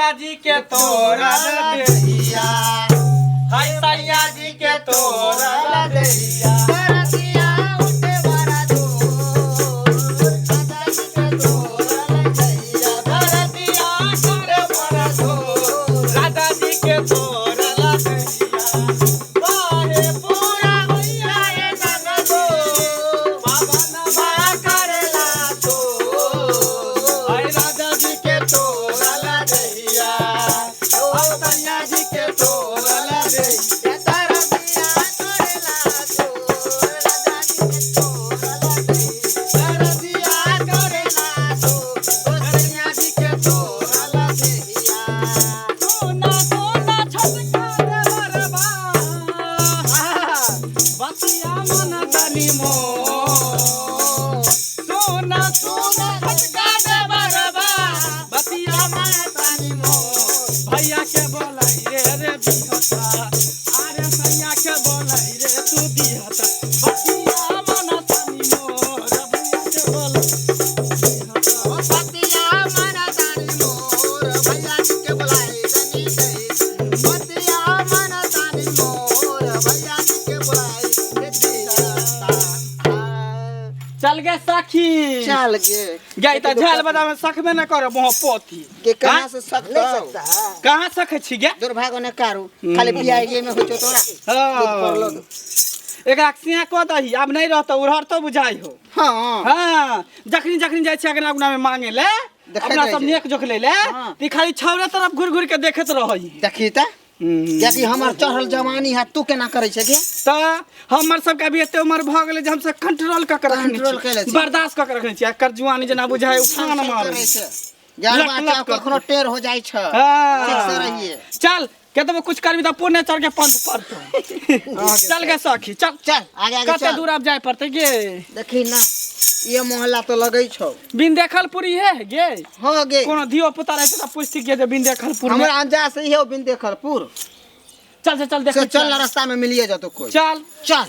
सैया जी के तोरल देहिया हाय सैया जी के तोरल देहिया बरतिया उठे बड़ा दूर राजा जी के तोरल दैया बरतिया करे बड़ा दूर राजा जी के तोरल देहिया बाहे पूरा भैया ए ननदो बाबा नमा करेला तो हाय राजा जी के तोरल देहिया ओ सैया जी के तोरल देहिया बरतिया करेला दूर राजा जी के तोरल दैया बरतिया करेला तो सैया जी के तोरल देहिया सोना सोना छटका देवरबा बतिया मन तनी मो सोना सोना छटका देवरबा बतिया मन तनी मो भैया के बोलाई रे बिहता अरे सैया के बोलाई रे तू दिहता बतिया मन तनी मोर भैया के बोलाई बतिया मन तानी मोर भैया जी के बुलाई तनी दे बतिया मन तानी मोर भैया जी के बुलाई चल गे सखी चल गे गई त झाल बदा में सख में न करे मोह पोथी के कहां से सकता सकता कहां सख छी गे दुर्भाग्य ने कारू खाली बियाइए में हो छो तोरा एकरा सिया को दही अब नहीं रहत उड़हर तो बुझाई हो हां हां जखनी जखनी जाय छी अगना गुना में मांगे ले अपना सब नेक जोख ले ले ती खाली छौरे तरफ घुर घुर के देखत रहई देखी त क्या कि हमर चढ़ल जवानी है तू केना करे छै के त हमर सब के भी एते उम्र भ गेले जे हम सब कंट्रोल क के कंट्रोल कैले छी बर्दाश्त क के रखने छी एकर जुआनी जना बुझाय उफान मार यार बात कखनो टेर हो जाय छ हां ठीक से रहिए चल केतबो कुछ करबी त पुण्य चढ़ के पंथ पड़तो चल गे सखी चल चल आगे आगे कते चल दूर अब जाय पड़ते गे देखी ना ये मोहल्ला तो लगई छौ बिन देखलपुरी है गे हो गे कोनो धियो पुता रहे त पूछती गे जे बिन देखलपुर में हमरा अंजा से ही हो बिन देखलपुर चल चल देख से चल रास्ता में मिलिए जातो कोई चल चल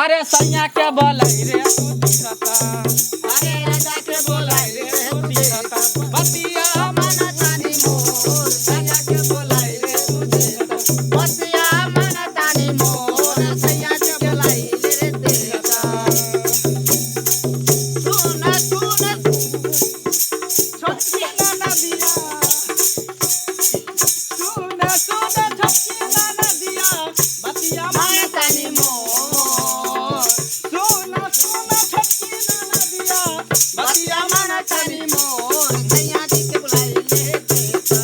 अरे सैया के बोलाई रे तू दिखता अरे राजा के बोलाई रे तू दिखता बतिया मन तानी मोर सैया के बोलाई रे तू देता बतिया मन तानी मोर सैया के बोलाई रे देता सुन सुन छोटकी नाना दिया सुन सुन छोटकी नाना दिया बतिया मन तानी मोर सुन सुन छोटकी नाना दिया बतिया मन तानी मोर सैया जी के बोलाई रे देता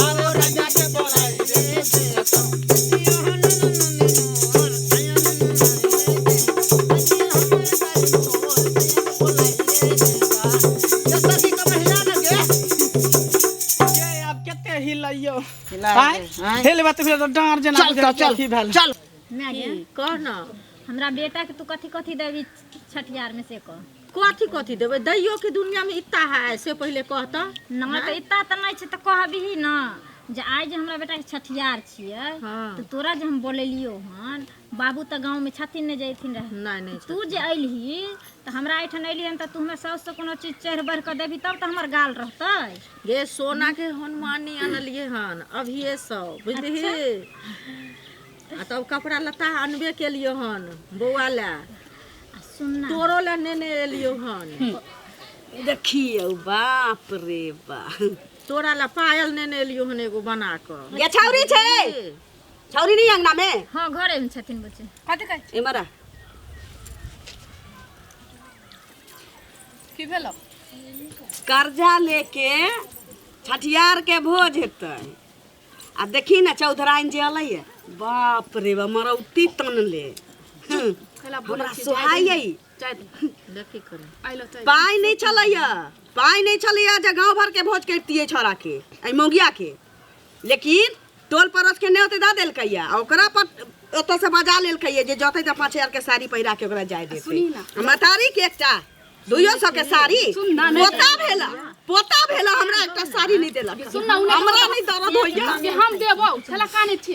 अरे राजा के बोलाई रे देता ये अब केते हिलइयो हेले बात फिर तो डांर जना चल चल की भेल चल कह न हमरा बेटा के तू कथी कथी देवी छठियार में से कह कथी कथी देबै दैयो के दुनिया में इतना है से पहले कहता ना तो इतना त नहीं छै त कहबही न जे आइ जे हमरा बेटा के छठियार छियै हाँ। तो तोरा जे हम बोलेलियो हन बाबू त गांव में छथिन ने जैथिन रह नहीं नहीं तू जे अइलही त हमरा एठन अइली हन त तू हमरा साउस से कोनो चीज चढ़ बढ़ के देबी तब त हमर गाल रहतै गे सोना के हनुमानी आनलिए हन अभिये सब बुझली आ तब कपड़ा लत्ता अनबे केलियो हन बौआ ला सुनना तोरो ला नेने एलियो हन देखियो बाप रे बाप तोरा ला पायल नेने एलियो हन एगो बना के ये छौरी छै छौरी नहीं अंगना में हां घरे में छथिन बच्चे कथी कह इमरा की भेलो कर्जा लेके छठियार के भोज हेतै आ देखी ना चौधराइन जे अलैए बाप रे बा मरौती तनले हमरा सोहाइए देखी कर पाई नहीं चलैया पाई नहीं चलैया जे गांव भर के भोज करतिए छोरा के आई मौगिया के लेकिन टोल परोस के नेवते दा देलकैया आ ओकरा पर ओतऽ से बजा लेलकैया जे जतै त 5000 के साड़ी पहिरा के ओकरा जाय देतै मतारी के एकटा 200 के साड़ी पोता भेला हमरा एकटा साड़ी नहीं देलक हमरा नहीं दरद होइया कि हम देबो छला काने छी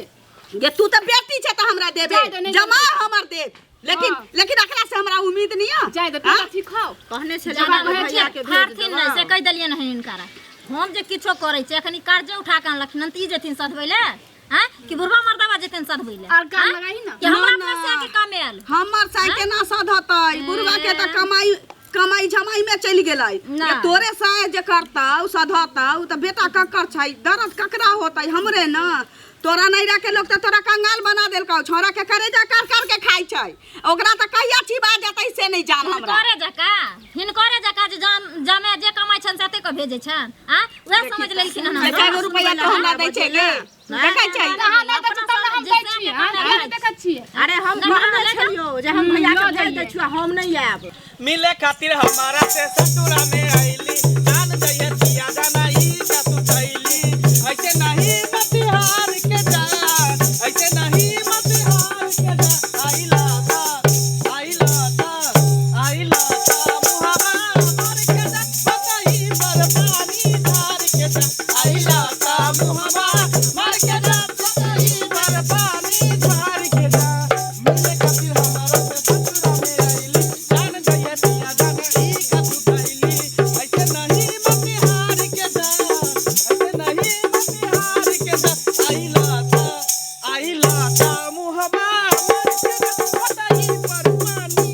ये तू त बेटी छ त हमरा देबे जमा हमर दे लेकिन एकरा से हमरा उम्मीद नहीं है जाय दे तू ठीक खाओ कहने छले ना भैया के भेज फारथिन नहीं से कह देलिए नहीं इनकारा हम जे किछो करै छै एखन कर्जे उठा के अनलखिन नंती जेथिन सधबै ले हैं कि बुढ़वा मर्दावा जेथिन सधबै ले और काम लगाई ना कि हमरा पैसा के कमाएल हमर साई केना सधतै बुढ़वा के त कमाई झमाई में चल गेलै ना। ये तोरे साय जे करतौ सधतौ त बेटा ककर छै दर्द ककरा होतै हमरे न तोरा नैरा के लोग त तोरा कंगाल बना देलकौ छोरा के करेजा कर के खाइ छै ओकरा त कहिया छिबा जेतै से नहीं जान हमरा हिनकरे जका जे जमे जे कमाइ छन से को भेजै छन आ उहे समझ लेलखिन ना कए रुपया त हमरा दै छै गे देखै छै कहाँ नहीं तो तब हम दै छिए हां देखै छिए अरे हम कहने छलियो जे हम भैया के भेज दै छियो हम नहीं आब मिले खातिर हमारा से ससुरा में आईली जान जइए दिया जाना ई का तू कैली ऐसे नहीं मतिहार के जा ऐसे नहीं मतिहार के जा आइला मुहावा मार के जा बताई पर पानी धार के जा आइला मुहावा मार के जा बताई पर पानी धार के जा मिले खातिर हमारा से ससुरा में आईली जान जइए दिया जाना ई का तू कैली ऐसे नहीं मतिहार के जा ऐसे नहीं मतिहार के जा आइला मुहावा मार के जा बताई पर पानी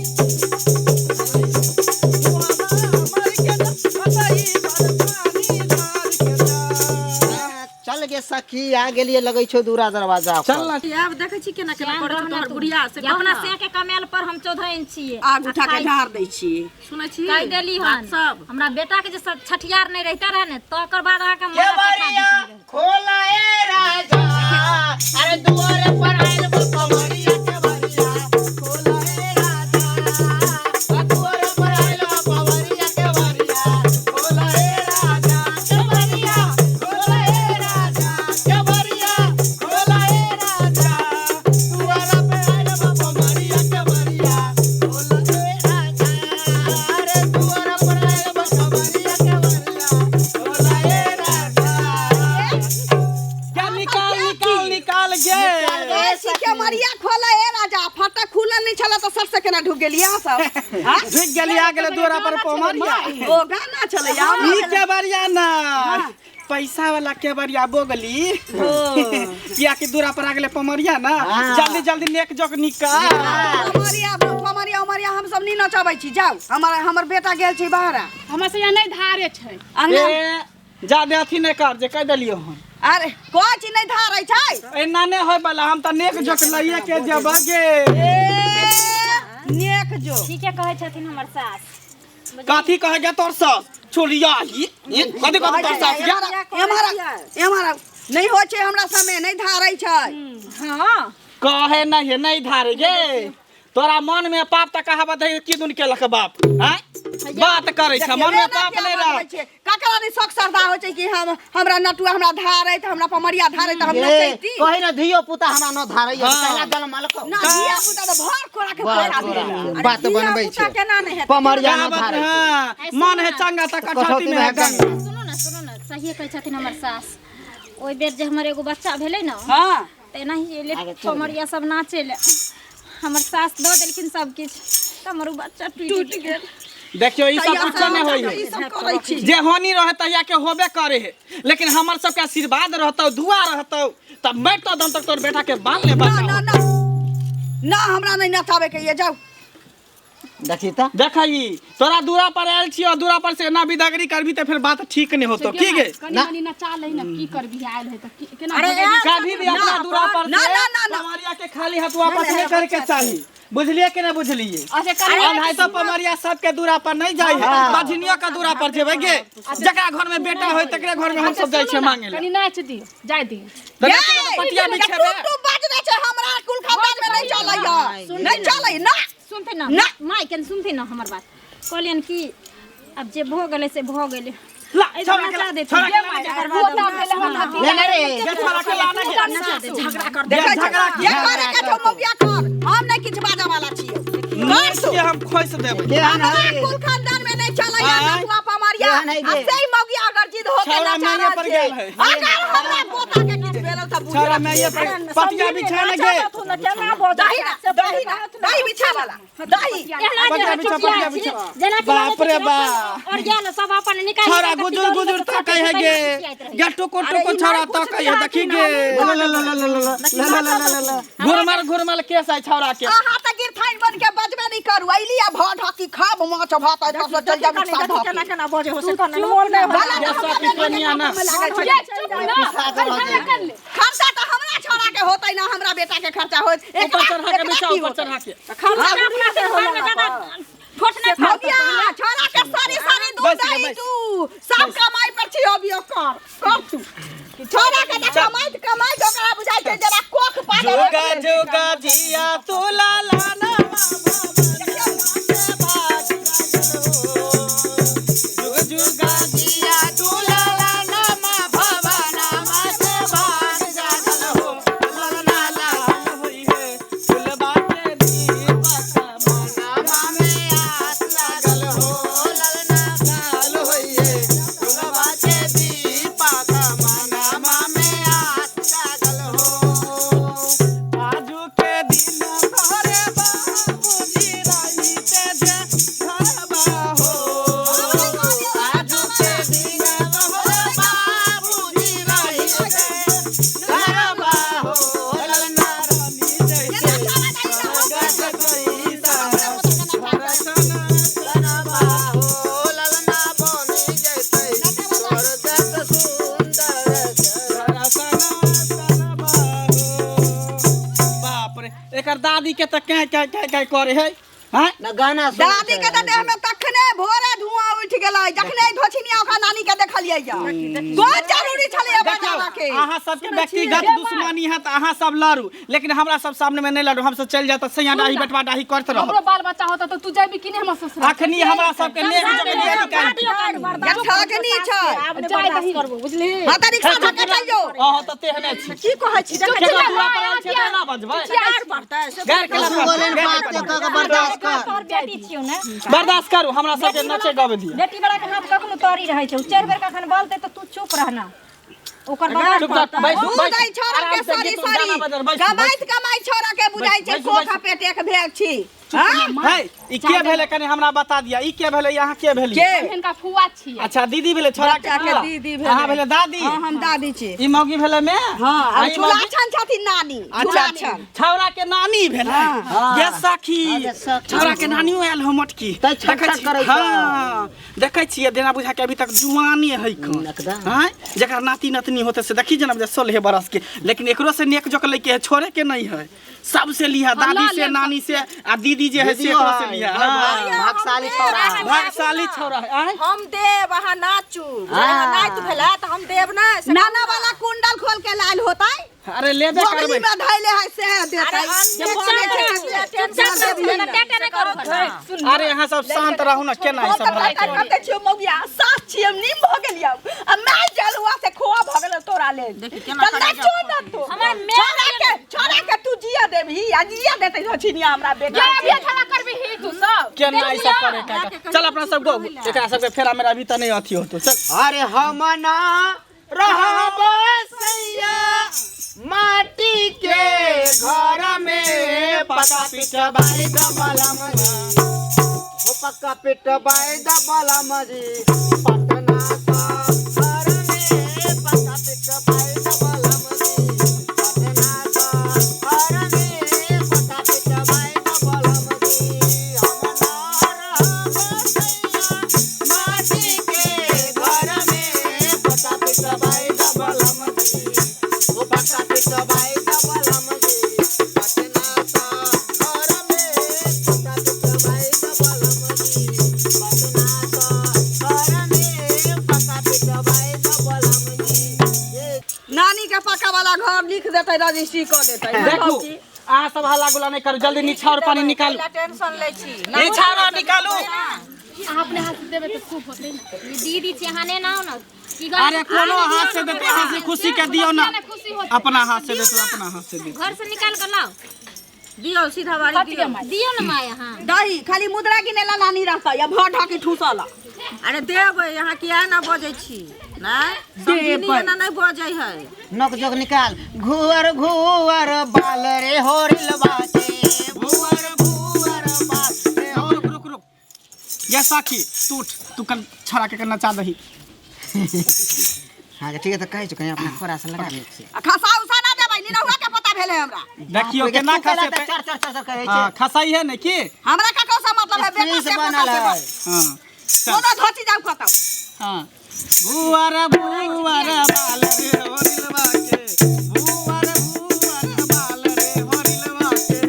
चल गे सखी आ गेलिए लगै छौ दूरा दरवाजा पर। चल ना आब देखै छी केना केना जान करत रहना तोहर तू। बुढ़िया से कि अपना से के कमाएल पर हम चौधइन छियै आग उठा के ढार दै छी सुनै छी कह देली हन सब हमरा बेटा के जे छठियार नहीं रहता रहे ने तो ओकर बाद आके मर खोला ए राजा अरे दुआरे पर आइल पमरिया के बरिया खोला ए राजा दुआरे पर आइल पमरिया के बरिया खोला ए राजा के बरिया खोला ए राजा के बरिया खोला ए राजा दुआरे पर आइल पमरिया के बरिया खोला ए राजा अरे दुआरे पर आइल पमरिया के बरिया खोला ए राजा क्या निकाल गे ऐसी के मरिया खोला ए राजा फटा खुलल नहीं छला तो सबसे केना ढुक गेलिए अहाँ सब हां ढुक गेली आ गेले दूरा पर पमरिया ओ गाना चले या ई के बरिया ना पैसा वाला के बरिया बोगली किया कि दूरा पर आ गेले पमरिया ना जल्दी जल्दी नेक जक निकाल पमरिया हम सब नहीं नचबै छी जाओ हमर बेटा गेल छै बाहर हमरा से यहाँ नहीं धारे छै ए जादे अथी नहीं कर जे कह देलियो हम अरे कोई चीज नहीं धारै छै एना नहीं होय वाला हम त नेक जक लइए के जबगे नेक जो ठीके कहै छथिन हमर सास काथी कहे गे तोर सास छोड़िया ही कथी कथी तोर सास गे एमारा नहीं हो छै हमरा समय नहीं धारै छै हां कहे नहीं धारे गे तोरा मन में पाप त कहावत है की दुन केलक बाप हैं बात करे छ मन में पाप नहीं रह ककरा नहीं शौक सरदा हो छै कि हमरा नटुआ हमरा धारै त हमरा पमरिया धारै त हम नचैती कहि न धियो पुता हमरा न धारैय पहला जन्म मालक ना धिया पुता त भर कोरा के पैसा देला बात बनबै छै केना नहीं हेतै पमरिया न धारै हां मन है चंगा त कठौती में है गंगा सुनो ना सही कहै छथिन हमर सास ओइ बेर जे हमर एगो बच्चा भेलै न हां त एनाही ले पमरिया सब नाचे ले हमर सास दो देलखिन सब किछ त हमर बच्चा टूट गेल देखियो ई सब कुछ नहीं होई ई सब करै छी जे होनी रहे तहिया के होबे करे है लेकिन हमर सब के आशीर्वाद रहतौ दुआ रहतौ तब मैं तो दम तक तोर बेटा के बाल ले ना बचा ना ना ना हमरा नहीं नचावे के ये जाओ देखी त देखई तोरा दूरा पर आयल छियो दूरा पर से ना बिदागरी करबी त फिर बात ठीक नहीं होतो की गे कनी मनी नचा ले ना की कर भी आयल है त केना अरे कभी भी अपना दूरा पर ना, से ना, ना, ना। पमरिया के खाली हाथ वापस नहीं करे के चाहिए बुझलिए कि नहीं बुझलिए अच्छा अब है तो पमरिया सबके दूरा पर नहीं जाई बझनिया का दूरा पर जेबे गे जकरा घर में बेटा होय तकरे घर में हम सब जाय छै मांगे ले कनी नाच दी जाय दी पटिया बिछेबे तू बाज दे छै हमरा कुल खानदान में नहीं चलैया नहीं चलै ना सुनते ना माई के सुनते ना हमर बात कहलियन कि अब जे भ गेलै से भ गेलै ला छोरा के नचा देती छोरा के ले ले रे ये छोरा के लाना के झगड़ा कर देखै झगड़ा छै ये करे के छौ मौगिया कर हम नहीं किछ बाजा वाला छियै मार के हम खोइस देबै के हमरा कुल खानदान में नहीं चलैया नटुआ पमरिया नहीं दे। अब से ही मौगिया अगर जिद हो के छौड़ा नचा मांगे पर गेल है अगर हमरा पोता के किछ भेल सब छोरा मैं ये पटिया बिछा लगे दही बिछा वाला दही पटिया बिछा बाप रे बाप और या ना सब अपन निकाल छोरा गुजुर गुजुर तकै है गे टुको टुको छोरा तकै है देखी गे घुरमल केस है छोरा के आहा त गिर थाइन बन के बजबे नहीं करू आइली आ भ ढकी खाब माछ भात है तो चल जा बिछा ढक केना केना बजे हो से कन मोल में ये सब पिटनिया ना खर्चा तो हमरा छोरा के होतै ना हमरा बेटा के खर्चा होत ऊपर चढ़ा के बिछा ऊपर चढ़ा के खर्चा अपना से होला फोटने भगिया छोरा के सारी सारी दूध दही तू सब कमाई पर छी अबियो कर तू छोरा के त कमाई ओकरा बुझाइ छै जरा कोख पागल जोगा जोगा जिया तू लाला ना जोगा जिया तू लाला ना मा भवाना मा से भाग जागल हो लाला ला होई है फुलबा के दीपक मना में आस लागल हो ललना काल होई है फुलबा के दीपक मना में आस लागल हो आजू के दिन घरे बाबूजी रही ते जे घरबा हो आजू के दिन घरे बाबूजी रही ते घरबा हो ललना रानी जैसे गगन कोई घरबा हो ललना बनी जैसे स्वर्ग सुंदर घरबा हो बाप रे एकर दादी के त क्या करे है हैं ना गाना दादी के त देह में तखने भोरे धुआं उठ गेलै जखने धोछिनिया ओकरा नानी के देखलियै जा बहुत जरूरी छलै बजावा के अहाँ सबके व्यक्तिगत दुश्मनी है त अहाँ सब लड़ू लेकिन हमरा सब सामने में नहीं लड़ू हम सब चल जात सैया डाही बटवा डाही करत रहो हमरो बाल बच्चा होता तो तू जाबी कि नहीं हमर ससुर अखनी हमरा सबके नेक जगह दिया निकाल ये ठगनी छै जाय दही करबो बुझली हाथ रिक्शा धक्के चलियो अहाँ त तेहने छी की कहै छी केना दुआ पर आयल छै ना बजबै चार पड़ता है गैर के बर्दाश्त तोर बेटी छियौ ने बर्दाश्त करू हमरा सबके नचे गावे दियो बेटी बड़ा के हाथ कखनो तोरी रहै छै चार बेर कखन बोलते तो तू चुप रहना ओकर बाद दूध आई छोरा के सारी कमाई छोरा के बुझाइ छै कोखा पेट एक भेग छी है ई के भेले कनी हमरा बता दिया ई के भेले यहाँ के भेली इनका फुआ छी अच्छा दीदी भेले छोरा के के दीदी भेले अहाँ भेले दादी हां हम दादी छी ई मौगी भेले मैं हां आ ई मौगी चुलाछन छथिन नानी अच्छा छौरा के नानी भेले ये सखी छौरा के नानियो आयल हो मटकी हां देखै छियै देना बुझा के अभी तक जुआनी है कन हां जकर नाती नतनी होते से देखी जना 16 बरस के लेकिन एकरो से नेक जोक लेके छोरे के नहीं है सबसे लिया दादी से नानी से आ दीदी जे है से एकरो से लिया भागशाली छौरा है हम देव अहाँ नाचू नाच भेला त हम देव ना नाना वाला कुंडल खोल के लाल होतै अरे लेबे करबै में धैले है से देतै अरे यहाँ सब शांत रहू ना केना ई सब करते छियो मौगिया सास छियम निम भ गेलियौ आ मैं जलुआ से खोआ भ गेल तोरा ले नाचो न तो हमर छोरा के तू जिया देबही आ जिया देतै छछिनिया हमरा बेटा जा अभी थाना करबी ही तू सब केना ई सब करे का चल अपना सब गो एकरा सब के फेरा मेरा अभी त नहीं अथी होतो चल अरे हम ना रहबो सैया माटी के घर में पक्का पिट बाई दबला मजी हो पक्का पिट बाई दबला मजी पटना का घर में पक्का पिट बाई दबला मजी पटना का घर में पक्का पिट बाई दबला मजी हम ना रहबो सैया माटी के घर में पक्का पिट बाई दबला मजी ओ पक्का पिट बाई दबला मजी पटना का घर में पक्का पिट बाई दबला मजी पटना का घर में पक्का पिट बाई दबला मजी नानी के पक्का वाला घर लिख देतै रजिस्ट्री क देतै देखू अहाँ सब हल्ला गुला नहीं करू जल्दी निछावर पानी निकालू टेंशन लै छी निछावर निकालू अहाँ अपने हाथ से देबे तो खूब होतै ना दीदी छिहाने ना हो ना अरे कोनो हाथ से देते हाथ से खुशी के दियो ना अपना हाथ से देतो अपना हाथ से दे घर से निकाल कर लाओ दियो सीधा बारी दियो ना माया हां दही खाली मुद्रा गिनेला नानी रहता या भ ढाकी ठूसला अरे देव यहाँ किया ना बजै छी नहीं समझिनी ना नहीं बजै है। नक जोग निकाल। घुअर घुअर बाल रे होरिलवा के घुअर घुअर बाल रे हो। रुक रुक ये साखी तू उठ, तू कल छड़ा के करना चाह रही। हाँ ठीक है तो कह चुके हैं अपना खोरा से लगा दे से। खसा उसा ना देबै निनहुआ के पता भेले हमरा। देखियो केना खसे पे चर चर चर कहे हां खसाई है न की। हमरा का कौसा मतलब है बेटा से बनल है। हां ओदा धोती जाऊ कतौ। हां भुवर भुवर बाल रे होरिलवा के भुवर भुवर बाल रे होरिलवा के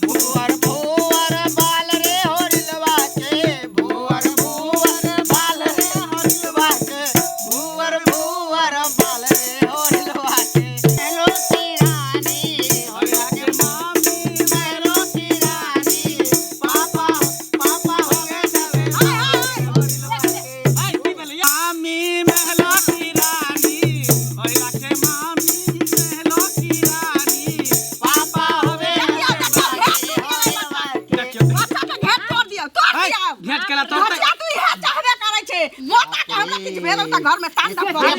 भुअर भुअर बाल रे होरिलवा के भुअर भुअर बाल रे होरिलवा के भुअर भुअर बाल रे होरिलवा के हेलो रानी होरिया के मामी हेलो रानी पापा पापा हो गए जावे हाय होरिलवा के आई की बोले मामी महला की रानी होइला के मामी महला की रानी पापा होवे देखियो अच्छा के घेट तोड़ दियो तोड़ आई दियो। घेट केला तो धोतिया तू इहे चाहबे करे छे। मोटा के हमरा किछ भेल त घर में तांडव करे।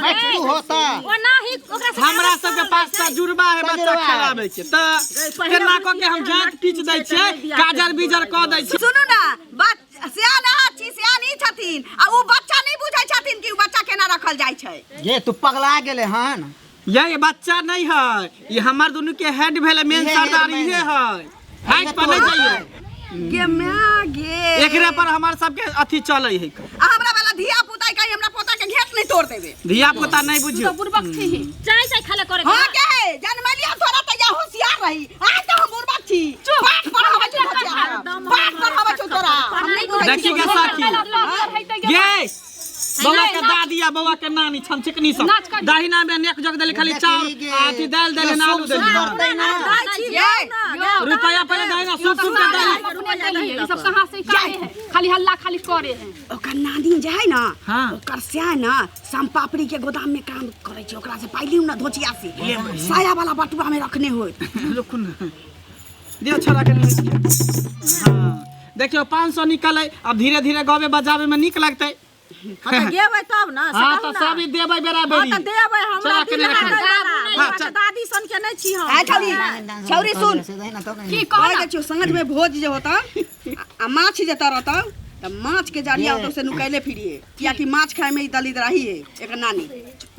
बैठ तू होता ओना ही ओकरा से हमरा सब के पास तजुर्बा है बच्चा तजुर्बा है। खिलावे के त केना क के हम जांच पीच दै छियै काजर बीजर क दै छियै। सुनू ना बात सियाना छी सियानी छथिन आ उ बच्चा नहीं बुझै छथिन कि उ बच्चा केना रखल जाइ छै। ये तू पगला गेले हन। ये बच्चा नहीं है, ये हमार दोनों के हेड भेले मेन ये सरदार मेन ये है। हाइट पर नहीं जाइए गे मैं गे एकरे पर हमार सब के अथी चले है। आ हमरा वाला धिया पुता कहीं हमरा पोता के घेट नहीं तोड़ देबे। धिया पुता नहीं बुझियो तो बुर्बक छी ही। चाय चाय खाले करे हां के है जनमलिया थोड़ा त या होशियार रही। आज तो हम बुरबक छी। पाठ पढ़ावे छी बच्चा। पाठ पढ़ावे छी तोरा। हम नहीं बुझै छी। देखी के साथी ये बउआ के दादी आ बउआ के नानी छम चिकनी सब नाच कर। दाहिना में नेक जग देले खाली चाउर अथी दाल देले ना आलू देले रुपया पहले दाहिना सूप सूप के देले। ये सब कहां से काहे है? खाली हल्ला खाली करे है। ओकर नानी जे है ना हाँ। ओकर स्या ना सम पापड़ी के गोदाम में काम करे छै। ओकरा से पाइली ना धोचिया से साया वाला बटुआ में रखने होय। रुकुन दियो छोड़ा के हां देखियो 500 निकले अब धीरे धीरे गावे बजावे में निक लगतै। हां गेबै तब ना हां त सब देबै बराबरी। हां त देबै हमरा चला के दिल लेके हां चल। दादी सन के नहीं छी हम। आ छौरी छौरी सुन की कह कहला? दे छियो सांझ में भोज जे होता आ माछ जे तरता त माछ के जरिया तो से नुकैले फिरिए किया कि माछ खाए में ई दलित रही है एक नानी।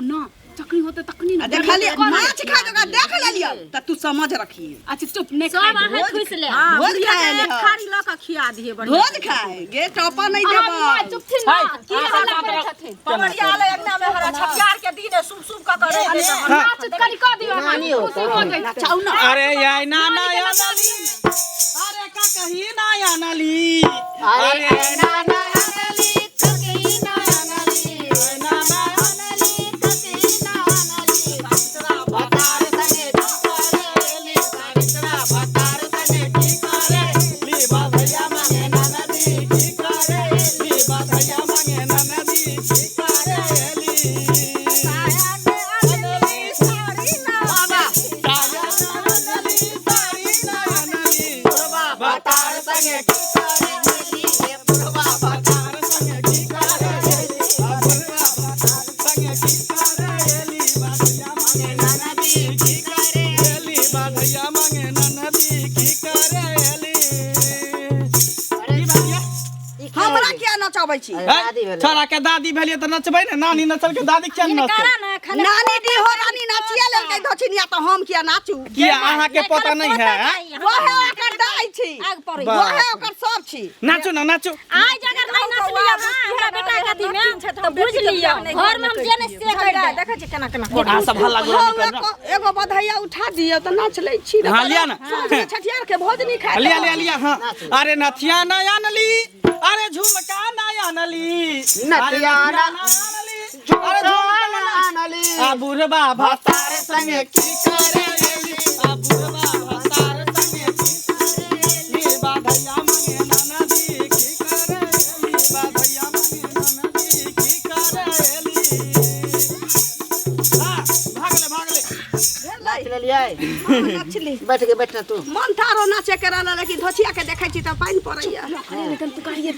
ना चकनी होते तकनी ना। देखली माछ खा जगह देख लेलियो त तू समझ रखिए। अच्छा चुप नहीं सब खाए। आहा खुश ले हां भोज भोज खाए खाए ले। खारी ल के खिया दिए बढ़िया। भोज खाए गे टपा नहीं हां देबा। चुप थी ना। की हां, हल्ला हां, करे हां, छथिन? पवड़िया ले एकना में हरा छपियार के दिन सुब सुब का करे नाच करी क दियो ना। खुशी हो गई। चाउ ना अरे याय नाना या नाली अरे का कही ना या नाली अरे नाना हमरा किया नचाबै छी। छोरा के दादी भेलिए त नचबै ने नानी नचल के दादी किया नचतै। नानी दी हो रानी नाचिया लेके धोछिनिया त हम किया नाचू। किया अहाँ के पता नहीं है वहे ओकर दाई छी आग पड़ी वहे ओकर सब छी। नाचो ना नाचो आज अगर नहीं नाच लिया हमरा बेटा के अथी में तो बुझ लियो घर में हम जे नहीं से कर दे देखै छी केना केना कोठा सब हल्ला गुल्ला नहीं करना। एगो बधाइया उठा दियो त नाच लै छी। हाँ, लिया ना। छठियार के भोज नहीं खाए। लिया लिया लिया हाँ अरे नथिया नया नली अरे झुमका नया नली नथिया अरे झुमका नली आ बुढ़बा भतार संगे की करे आ बुढ़बा भतार संगे की बाधैया मंगे ननदी की करेली बाधैया मंगे ननदी की करेली। हां भागले नाच लेलिए नचली बैठ के बैठना तू मन थारो नाचे कराला लेकिन धोचिया के देखै छी त पानी पड़ैया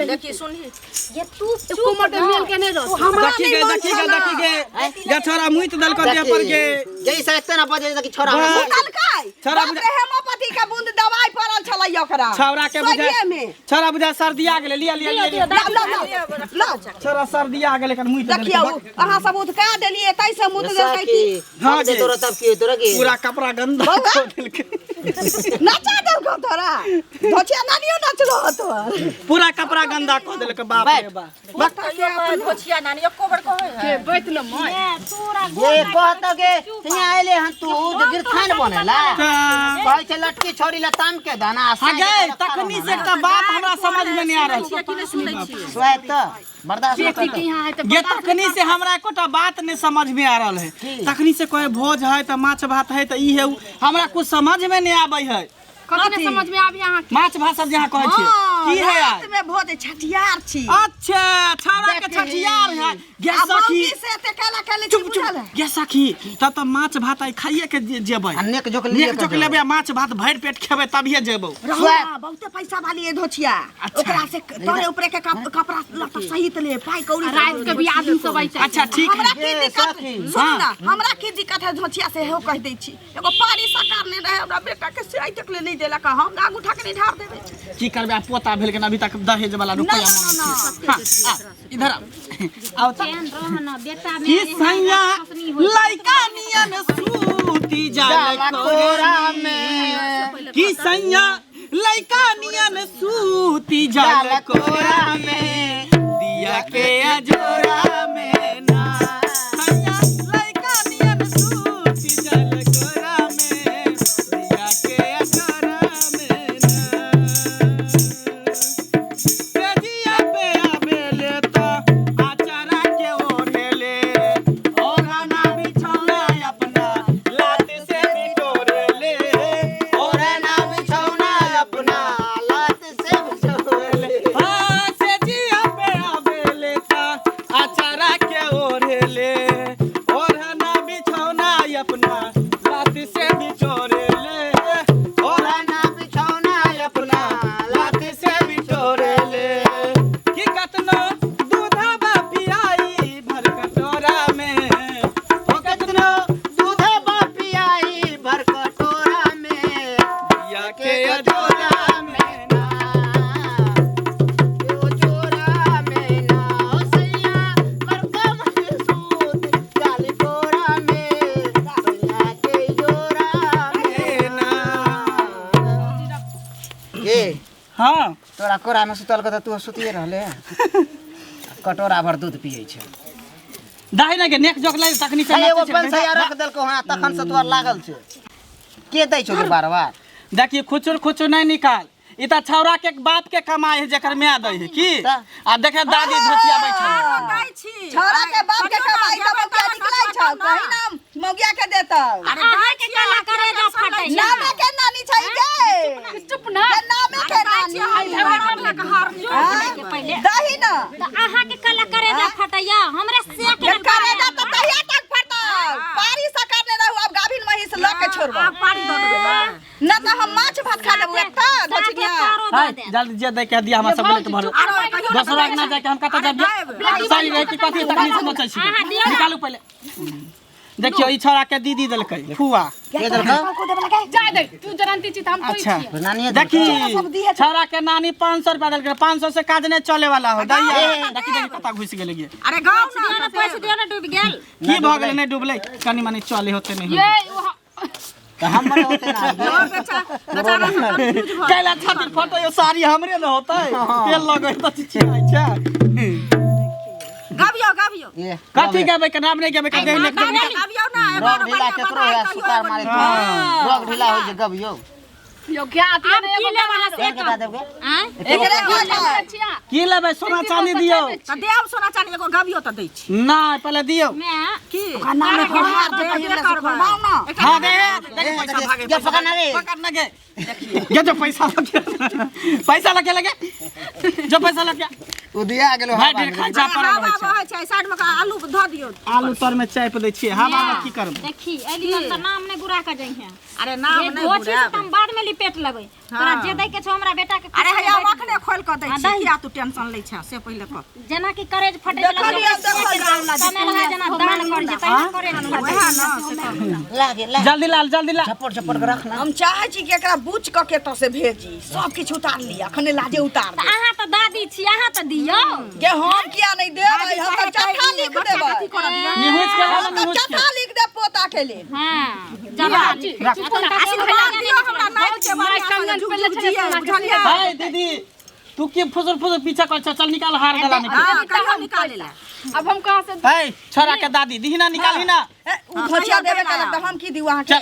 देखी सुनही ये तू कोमर पे मेल के नहीं रहो हमरा देखी गे देखी गे देखी गे गे छोरा मुइत दल कर दे पर गे जैसे एते ना बजे कि छोरा तलकै छोरा बाप रे हेमोपैथी के बूंद दवाई पड़ल छलै ओकरा छौरा के बुझा सोइए में छोरा बुझा सर्दी आ गेले लिया लिया लो छोरा सर्दी आ गेले कन मुइत दल देखियो अहाँ सब उठका देलिए तै से मुत देलकै की हां दे तोरा तब की तोरा की पूरा कपड़ा गंदा कर देलके नचा देलको तोरा धोचिया नानियो नचलो हतो पूरा कपड़ा गंदा कर देलके बाप रे बाप धोचिया नानी एको बार कहे के बैठ लो मैं ये कहत के हिया आइले हन तू गिरथान बनेला कहै छै लटकी छोड़ी ला ताम के दाना आगे तखनी से एकटा बात हमरा समझ में नहीं आ रहल कि नहीं सुनै छी स्वायत्त बर्दाश्त न बेटी कर के यहाँ है तो गे तखनी से हमरा एकोटा बात नहीं समझ में आ रहल है तखनी से कोई भोज है त माछ भात है त ई है हमरा कुछ समझ में नहीं आबै है कखने समझ में आबी यहाँ माछ भात सब जहाँ कहै छै की है यार रात में भोज छठियार छी अच्छा छौरा के छठियार है गे आ सखी मौगी से ते काला काले चुप चुप गे सखी तब त माछ भात आई खाइए के जेबै अनेक जोक नेक जोक लेबै माछ भात भरि पेट खेबै तभिए जेबै रहुआ बहुते पैसा वाली है धोचिया ओकरा से तोरे ऊपर के कपड़ा लत्ता सहित ले पाई कौड़ी रात के भी आदमी सब आई अच्छा ठीक हमरा है की दिक्कत सुन ना हमरा की दिक्कत है धोचिया से हो कह दै छी एगो पारी सरकार ने रहे हमरा बेटा के से आई तक ले नहीं देलक हम आगू उठा के नहीं ढार देबै की करबै आ पोता भेल के अभी तक दहेज वाला रुपया मांगै छी इधर आओ त बेटा की सैया लइका नियन सूती जाल कोरा में की सैया लइका नियन सूती जाल कोरा में दिया के अजोरा में ना सैया लइका नियन सूती जाल कोरा में दिया के अजोरा में ना तेजिया पे आबेले तो आचारा के ओढ़ेले और ना बिछौना अपना लात से बिटोरेले और ना बिछौना अपना लात से बिछोले हाँ तेजिया पे आबेले तो आचारा के ओढ़ेले और ना बिछौना अपना लात से बिटोरेले और ना बिछौना अपना लात से बिटोरेले की कतनो दूधवा पियाई भर कटोरा में ओ कतनो दूध बापी आई भर कटोरा में दिया के अजोरा में ना ओ जोरा में ना ओ सैया बरका महसूद काली कोरा में सैया के जोरा में ना के हाँ तोरा कोरा में सुतल के तू सुतिए रहले कटोरा भर दूध पियै छै दाही ना के नेक जोक ले तखनी से एगो पंसैया रख देलको हां तखन से तोर लागल छै के दै छौ बार बार देखिए खुचुर खुचुर नहीं निकाल ई त छौरा के बाप के कमाई है जेकर मैं दे है की आ देखे दादी धोतिया बैठल छोरा के बाप के कमाई तो मौगिया निकलै छ कहीं ना मौगिया के देतौ अरे भाई के काला करे ना फटै नामे के नानी छै गे चुप ना के नामे के नानी पहले दही ना तो अहाँ के काला करे ना फटैया हमरा से के करे जा तो कहिया तक फटौ पारी सा करने रहू अब गाभिन महिष ल के छोड़बो पानी दे देबे ना तो हम माछ भात खा लेबू एकटा धोचिया हाय जल्दी जे दे के दिया हमरा सब बोले तो भर दोसरा के ना जाके हम कत जाब सही रहे कि कथि तखनी से मचै छी निकालू पहले देखियो ई छोरा के दीदी देलकै फुआ के देलको जा दे तू जानती छी त हम कोई अच्छा छी नानी देखी छौरा के नानी 500 रुपया देलकै 500 से काज नहीं चले वाला हो दैया देखी देखी कता घुस गेलै गे अरे गाँव ना पैसे दियो ना डूब गेल की भ गेलै नहीं डूबलै कनी मानी चले होते नहीं ये हमरे होते ना कैला छाती फोटो यो साड़ी हमरे न होतै तेल लगै त छियै छै गाबियो ये कथी गेबै के नाम नहीं गेबै के देह लेके गाबियो ना रोग ढीला केकरो है सुतार मारे रोग ढीला हो जे गबियो यो क्या आती ने की ले वहां से के बता देबे एकरे घर छिया की लेबै सोना चांदी दियो त देव सोना चांदी एगो गाबियो त दै छी नहीं पहले दियो मैं की नाम में हार दे हिला करबो ना हां दे देख पैसा भागे ये पकड़ना रे पकड़ना गे जो पैसा लगे पैसा लगे जो पैसा लगे उदिया गेलो भाई ढेर खर्चा पड़ल हवा रहै छै बहै छै साइड में का आलू धऽ दियौ आलू तर में चाप दै छियै हवा में की करब देखी एलियन त नाम नै बुरा क जइहे अरे नाम ये नहीं धोची से बुढ़ा हम बाद में लिपेट लेबै तोरा जे दै के छौ हमरा बेटा के अरे हैया अखने खोल क दै छी किया तू टेंशन लै छ से पहिले क जेना कि करेज फटे समय लगा जेना दान कर जे तैना करेज लागे ला जल्दी लाल जल्दी लाल झपट के रखना हम चाहै छी कि एकरा बूच क के तो से भेजी सब किछ उतार लिया अखने लाजे उतार दे अहाँ त दादी छी अहाँ त दियौ के हम किया नहीं देबै हम त चट्ठा लिख देबै निहुच के लाल हम त चट्ठा लिख दे पोता के लेल हां जवाब आशीर्वाद दियो हमरा नाइट के बारे में जुजिए बुझलिए भाई दीदी तू के फुसर पीछा कर चल निकाल हार गला निकाल हां कहियो निकाले ला अब हम कहाँ से हे छोरा के दादी दीहिना निकाली ना उ भजिया देबे कल त हम की दिउ अहाँ के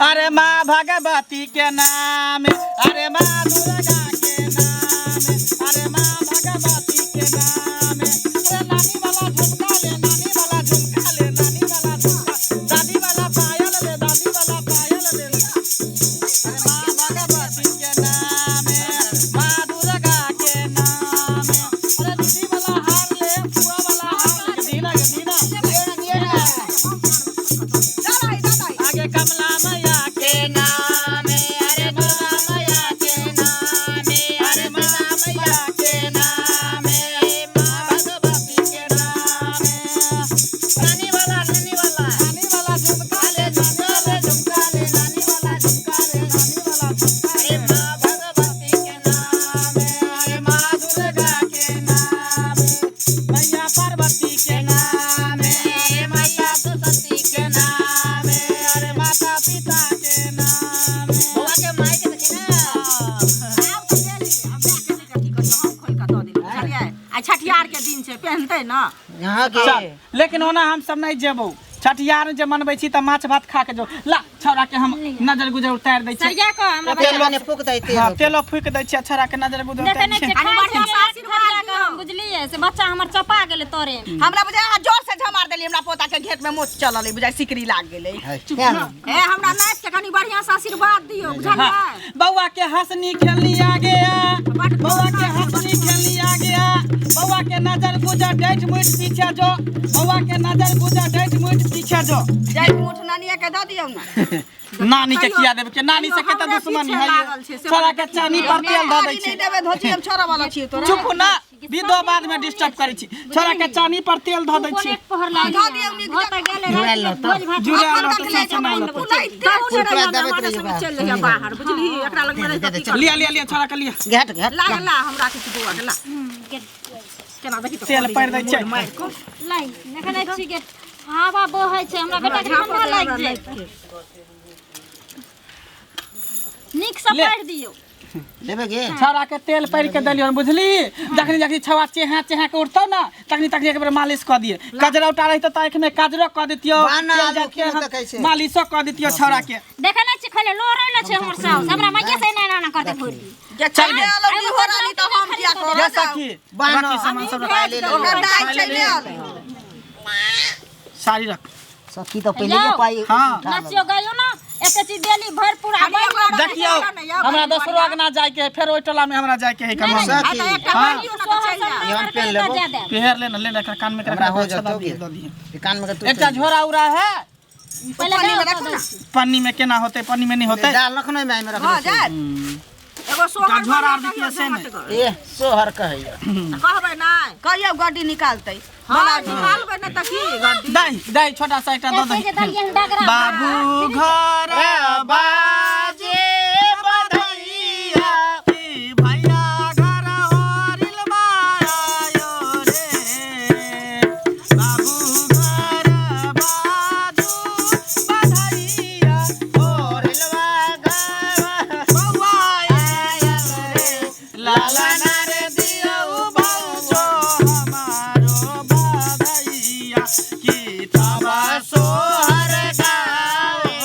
अरे माँ भगवती के नाम अरे माँ दुर्गा के नाम अरे माँ भगवती के नाम अरे नानी वाला झुमका ले नानी वाला झुमका ले नानी वाला झुमका दादी वाला पायल ले दादी वाला पायल ले अरे माँ भगवती के नाम माँ दुर्गा के नाम अरे दीदी वाला हार ले फुआ वाला हार ले दीना आगे कमला मैया के नाम अरे दुर्गा मैया के नाम अरे दुर्गा मैया के नाम माँ भगवती के नाम नानी वाला झुमका ले झुमका ले नानी वाला झुमका ले नानी वाला झुमका ले माँ भगवती के नाम अरे माँ दुर्गा के नाम मैया पार्वती के नाम अरे मैया सरस्वती के नाम अरे माता पिता के नाम बुआ के माई के देखी ना आ छठियार के दिन छै पहनतै ना यहां के चल लेकिन ओना हम सब नहीं जेबो छठियार जे मनबै छी त माछ भात खा के जो ला छौरा के हम नजर गुजर उतार दै छी सरिया को हमरा तेल में फूक दैते हां तेलो फूक दै छी छौरा के नजर गुजर देखे उतार नै दै छै छी खाली बढ़िया से आशीर्वाद दियौ बुझलिए से बच्चा हमर चपा गेले तोरे हमरा बुझा जोर से झमार देली हमरा पोता के घेट में मोच चलल बुझा सिकरी लाग गेलै ए हमरा नाच के कनी बढ़िया से आशीर्वाद दियौ बुझलिए बउआ के हंसनी खेलनी आ गया बउआ के हंसनी खेलनी आ गया बउआ के नजर गुजर डेठ मुठ पीछे जो बउआ के नजर गुजर डेठ मुठ पीछे जो जय मुठ नानिया के द दियौ ना नानी के किया देब के नानी से के त दुश्मनी है छोरा के चानी पर तेल द दै नहीं छी देबे धोती हम छोरा वाला छी तोरा चुप ना विधो बाद में डिस्टर्ब करै छी छोरा के चानी पर तेल ध दै छी कोने पहर लाग ध दियौ नी हो त गेले भोज भात जुड़ा अपन लो तक तो ले से ना लो पूरा देबे रहिए चल रहिए बाहर बुझली एकरा लग में रह के लिया लिया लिया छोरा के लिया घेट घेट ला हमरा के बुआ के ला केना देखि तो तेल पर दै छै मार को लाई देखै छी के हवा बहै छै हमरा बेटा के ठंडा लाग जाय नीक से ले। पढ़ दियौ देबे गे छौरा के तेल पैर के देलियो बुझली जखनी जखनी छौआ चेहा चेहा के उठतौ ना तखनी तखनी एक बेर मालिश क दिए कजरा उठा रही त आंख में कजरो क दितियो बाना तेल आलू जाके की त कैसे मालिशो क दितियो छौरा के देखे नै छी खाली लोरै ल छै हमर साउस हमरा मैया से नै ना करते भोर जे चल गेल नी हो रानी तो हम किया जा करब सखी बाना बाकी सामान सब रख ले ले ओकर दाई चल गेल साड़ी रख सखी तो पहले के पाई हां नाचियो गयो ना एते चीज देली भर पूरा देखियो हमरा दोसरो के ना जाय के है फिर ओइ टोला में हमरा जाय के है कमा सखी हम पेन लेबो पेहर ले ना एकरा कान में हमरा एकरा हो जातो दे दिए कान में तू एकटा झोरा उरा है पहले रखो ना पन्नी में केना होते पन्नी में नहीं होते दाल रखनो में रख हां जा एगो सोहर झोरा आर दितियो से ने ए सोहर कहैया कहबै ना कहियो गड्डी निकालतै हां निकालबै न त की गड्डी दाई दाई छोटा सा एकटा दे दे बाबू घर बाजे बधैया ई भैया घर होरिल मायो रे बाबू घर बाजू बधैया होरिल घर बौआ आया रे लाला नारे दियो बाजो हमारो बधैया की तबा सोहर गावे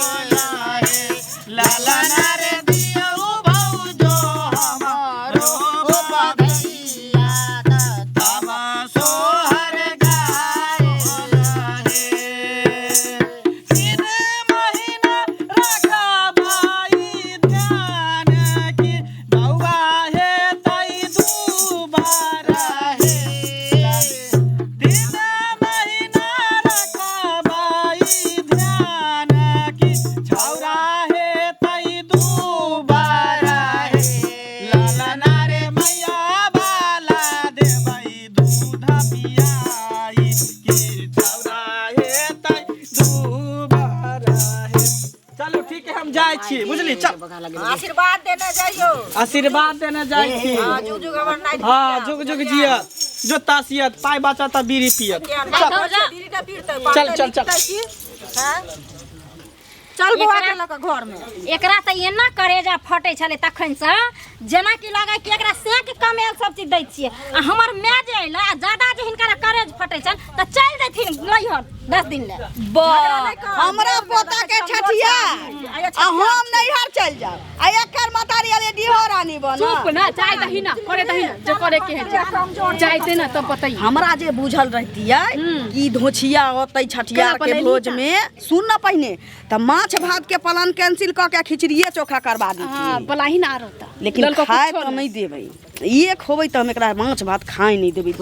ओकरा लगे आशीर्वाद देने जाइयो आशीर्वाद देने जाइ छी जुग जुग हमर नाइ हाँ जुग जुग जियत जोता सियत पाइ बचत आ बीड़ी पियत चल चल चल चल बौआ के लक घर में एकरा त एना करेजा फटे छले तखन से जेना कि लागे कि एकरा सेक कमेल सब चीज दै छियै आ हमर माय जे अइला ज्यादा जे हिनकर करेज फटे छन त चल जथिन लइहर 10 दिन ले हमरा पोता के छठिया आ हम नैहर चल जाओ आ एकर मतारी अरे डिहो रानी बन चुप ना चाय दही ना करे दही ना जो करे के है चाय दे ना तब बताइए हमरा जे बुझल रहतियै कि धोछिया ओतै छठिया के भोज में सुन न पहिने त माछ भात के प्लान कैंसिल क के खिचड़िए चोखा करवा दी हां बलाही ना रहता लेकिन खाए तो नहीं देबै एक होबै त हम एकरा माछ भात खाए नहीं देबै